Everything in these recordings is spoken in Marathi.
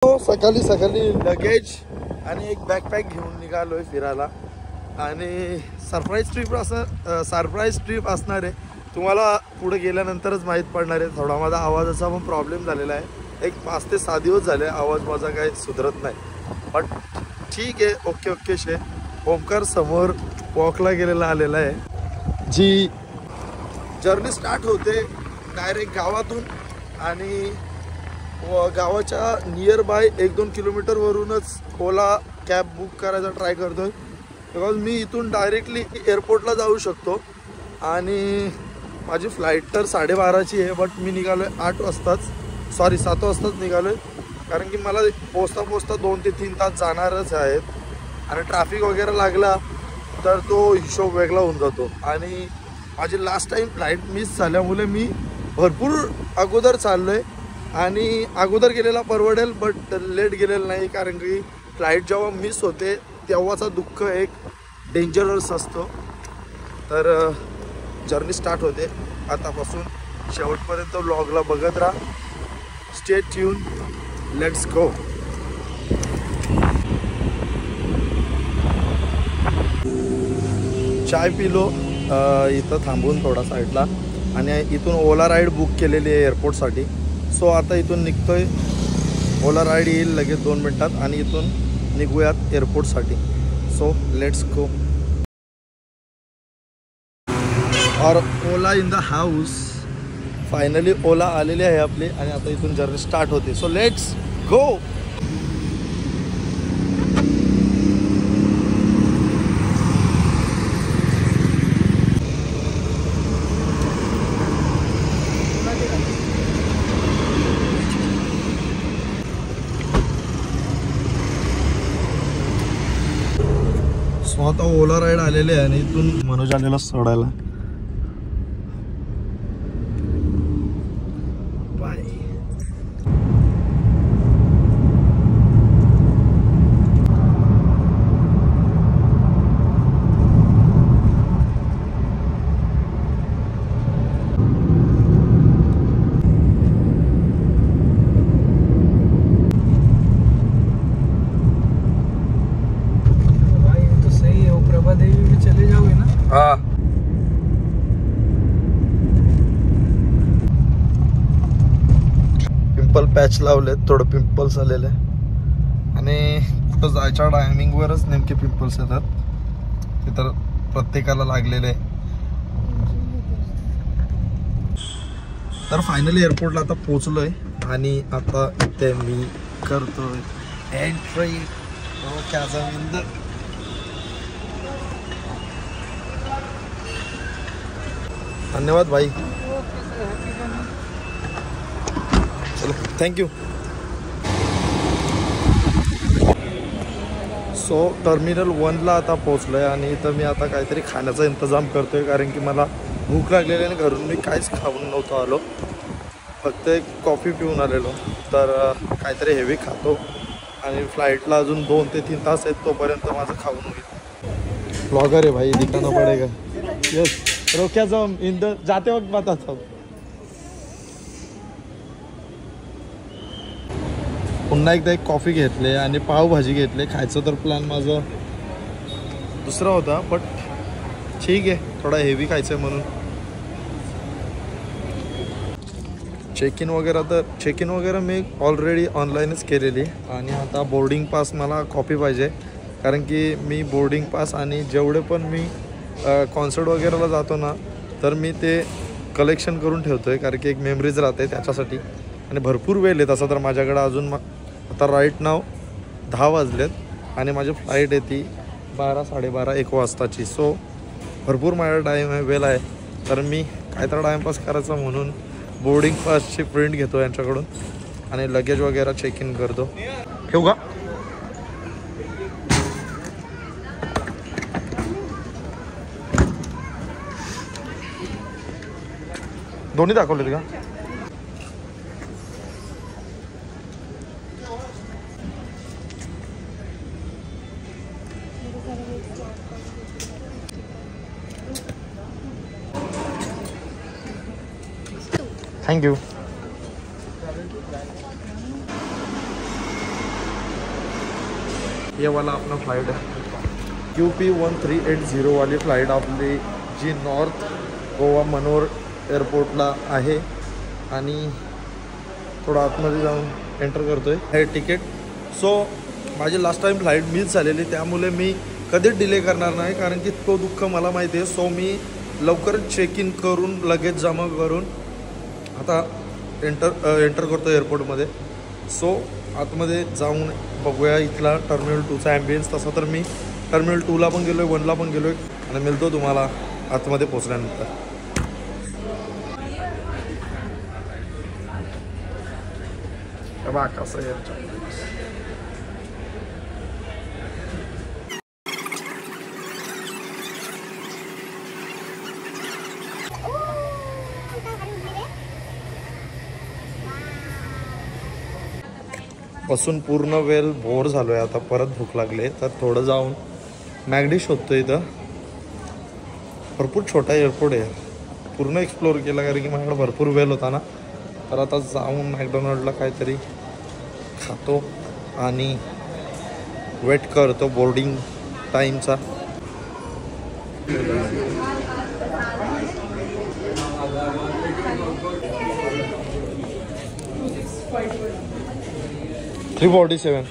सकाळी सकाळी लगेज आणि एक बॅकपॅक घेऊन निघालोय फिरायला आणि सरप्राईज ट्रिप असणार आहे. तुम्हाला पुढे गेल्यानंतरच माहीत पडणार आहे. थोडा माझा आवाजाचा पण प्रॉब्लेम झालेला आहे. एक 5 ते 6 दिवस झाले आवाज माझा काही सुधरत नाही. बट ठीक आहे, ओके शे. ओमकार समोर वॉकला गेलेला आलेला आहे. जी जर्नी स्टार्ट होते डायरेक्ट गावातून आणि गावाच्या नियर बाय 1-2 किलोमीटरवरूनच ओला कॅब बुक करायचा ट्राय करतो आहे. बिकॉज मी इथून डायरेक्टली एअरपोर्टला जाऊ शकतो आणि माझी फ्लाईट तर 12:30ची आहे. बट मी निघालो आहे 7 वाजताच निघालो आहे. कारण की मला पोचता 2 ते 3 तास जाणारच आहेत आणि ट्रॅफिक वगैरे लागला तर तो हिशोब वेगळा होऊन जातो. आणि माझी लास्ट टाईम फ्लाईट मिस झाल्यामुळे मी भरपूर अगोदर चाललो आहे आणि अगोदर गेलेला परवडेल बट लेट गेलेलं नाही. कारण की फ्लाईट जेव्हा मिस होते तेव्हाचा दुःख एक डेंजरस असतो. तर जर्नी स्टार्ट होते आतापासून. शेवटपर्यंत व्लॉगला बघत राहा. Stay tune. Let's go. चाय पिलो इथं थांबून थोडा साईडला आणि इथून ओला राईड बुक केलेली आहे एअरपोर्टसाठी. सो आता इथून निघतोय. ओला राईड येईल लगेच 2 मिनटात आणि इथून निघूयात एअरपोर्टसाठी. So let's go. और ओला इन द हाऊस. फायनली ओला आलेली आहे आपली आणि आता इथून जर्नी स्टार्ट होते. So let's go. आता ओला राईड आलेले आहे आणि इथून मनोज आलेला सोडायला. बाय. हाँ पिंपल पॅच लावले. थोडं पिंपल्स आलेले आणि कुठं जायच्या टायमिंगवरच नेमके पिंपल्स येतात. ते तर प्रत्येकाला लागलेले. तर फायनली एअरपोर्टला आता पोहोचलोय आणि आता इथे मी करतोय एंट्री. धन्यवाद भाई. चलो थँक्यू. सो टर्मिनल 1ला आता पोचलो आहे आणि इथं मी आता काहीतरी खाण्याचा इंतजाम करतो आहे. कारण की मला भूक लागलेली आणि घरून मी काहीच खाऊन नव्हतो आलो. फक्त एक कॉफी पिऊन आलेलो. तर काहीतरी हेवी खातो आणि फ्लाईटला अजून 2 ते 3 तास आहेत. तोपर्यंत माझं खाऊन होईल. ब्लॉगर आहे भाई, दिखाना पडेगा. यस रोक्या जाऊन जाते वक्त बताता. पुन्हा एकदा एक कॉफी घेतले आणि पावभाजी घेतले. खायचं तर प्लॅन माझा दुसरा होता बट ठीक आहे, थोडा हेवी खायचं आहे म्हणून. चेक इन वगैरे मी ऑलरेडी ऑनलाईनच केलेली आणि आता बोर्डिंग पास मला कॉपी पाहिजे. कारण की मी बोर्डिंग पास आणि जेवढे पण मी कॉन्सर्ट वगैरेला जातो ना तर मी ते कलेक्शन करून ठेवतो आहे. कारण की एक मेमरीज राहते त्याच्यासाठी आणि भरपूर वेळ आहे तसा तर माझ्याकडं अजून. आता राईट नाव 10 वाजलेत आणि माझी फ्लाईट येते 12, 12:30, 1 वाजताची. सो भरपूर माझा टाईम आहे, वेळ आहे. तर मी काहीतरी टाईमपास करायचा म्हणून बोर्डिंग पासची प्रिंट घेतो यांच्याकडून आणि लगेज वगैरे चेक इन करतो. ठेवू का? दोन्ही दाखवलेत का? थँक्यू. ये वाला अपना फ्लाइट है QP1380 वाली फ्लाइट आपली, जी नॉर्थ गोवा मनोर एअरपोर्टला आहे. आणि थोडं आतमध्ये जाऊन एंटर करतो आहे हे तिकीट. सो माझी लास्ट टाईम फ्लाईट मिस झालेली, त्यामुळे मी कधीच डिले करणार नाही, कारण की तो दुःख मला माहिती आहे. सो मी लवकरच चेक इन करून लगेच जमा करून आता एंटर करतो एअरपोर्टमध्ये. सो आतमध्ये जाऊन बघूया इथला टर्मिनल 2चा ॲम्बियन्स. तसा तर मी टर्मिनल 2ला पण गेलो आहे, 1ला पण गेलो आहे, आणि मिळतो तुम्हाला आतमध्ये पोचल्यानंतर. बघा कसं आहे. बसून पूर्ण वेळ बोर झालो आहे, आता परत भूक लागली आहे, तर थोडं जाऊन मॅगडी शोधतो. इथं भरपूर छोटा एअरपोर्ट आहे, पूर्ण एक्सप्लोअर केला कारण की माझ्याकडे भरपूर वेळ होता ना. तर आता जाऊन मॅकडोनाल्डला काहीतरी खातो आणि वेट करतो बोर्डिंग टाईमचा. $347.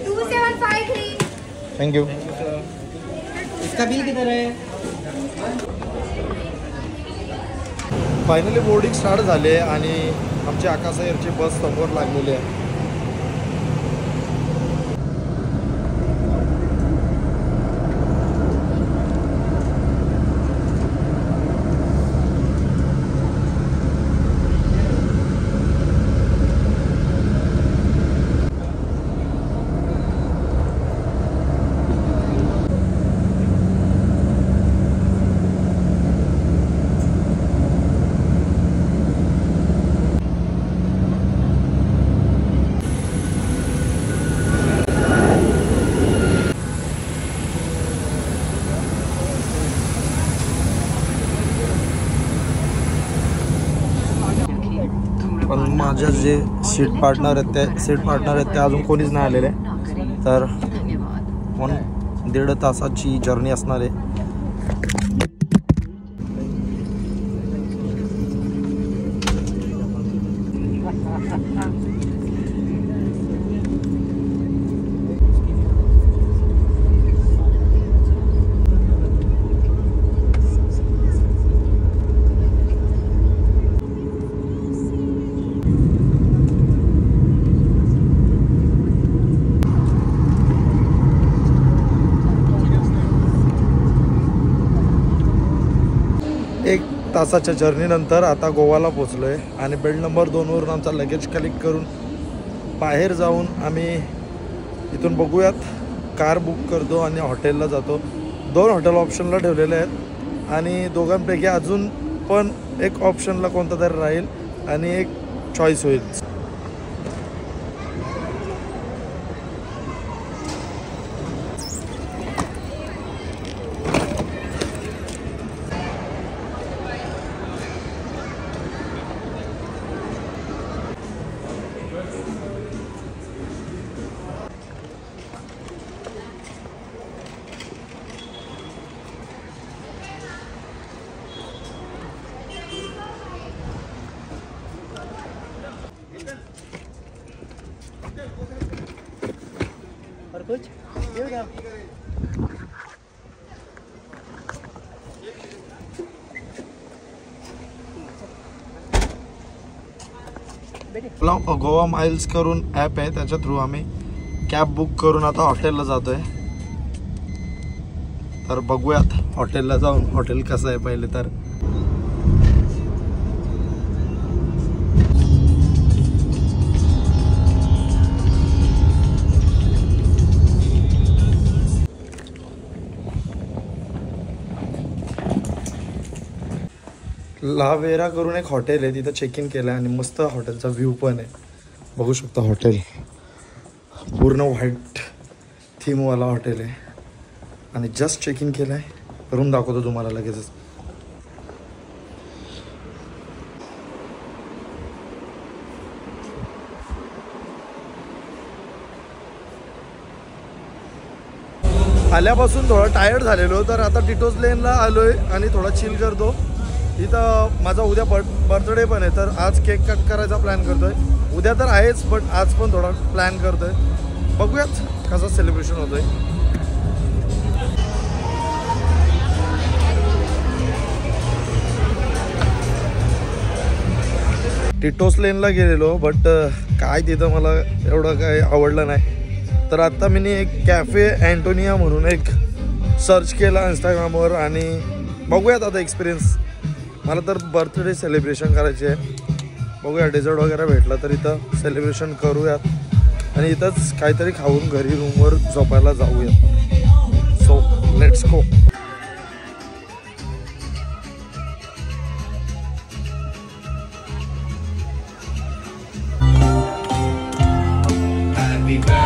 2753. Thank you. इसका बिल किधर है? फायनली बोर्डिंग स्टार्ट झाले आणि आमची आकाश एअरची बस समोर लागलेली आहे. पण माझ्या जे सीट पार्टनर आहेत ते अजून कोणीच नाही आलेले. तर 1.5 तासाची जर्नी असणार आहे. तासाच्या जर्नीनंतर आता गोवाला पोचलो आहे आणि बेल्ट नंबर 2वरून आमचा लगेज कलेक्ट करून बाहेर जाऊन आम्ही इथून बघूयात, कार बुक करतो आणि हॉटेलला जातो. 2 हॉटेल ऑप्शनला ठेवलेले आहेत आणि दोघांपैकी अजून पण एक ऑप्शनला कोणता तरी राहील आणि एक चॉईस होईल. और कुछ गोवा माइल्स करून ॲप आहे, त्याच्या थ्रू आम्ही कॅब बुक करून आता हॉटेलला जातोय. तर बघूयात हॉटेलला जाऊन हॉटेल कसं आहे पहिले तर. लावेरा करून एक हॉटेल आहे, तिथं चेक इन केलं आहे आणि मस्त हॉटेलचा व्ह्यू पण आहे. बघू शकता हॉटेल पूर्ण व्हाईट थीमवाला हॉटेल आहे आणि जस्ट चेक इन केलं आहे. करून दाखवतो तुम्हाला लगेचच. आल्यापासून थोडा टायर्ड झालेलो, तर आता टिटोज लेनला आलो आहे आणि थोडा चिल करतो. इथं माझा उद्या बर्थडे पण आहे, तर आज केक कट करायचा प्लॅन करतो आहे. उद्या तर आहेच, बट आज पण थोडा प्लॅन करतो आहे. बघूयात कसं सेलिब्रेशन होतं आहे. टिटोस लेनला गेलेलो, बट काय तिथं मला एवढं काय आवडलं नाही. तर आत्ता मी एक कॅफे अँटोनिया म्हणून एक सर्च केला इंस्टाग्रामवर आणि बघूयात आता एक्सपिरियन्स. मला तर बर्थडे सेलिब्रेशन करायचे आहे. बघूया डेझर्ट वगैरे भेटला तर इथं सेलिब्रेशन करूयात आणि इथंच काहीतरी खाऊन घरी रूमवर झोपायला जाऊयात. So let's go. Happy birthday.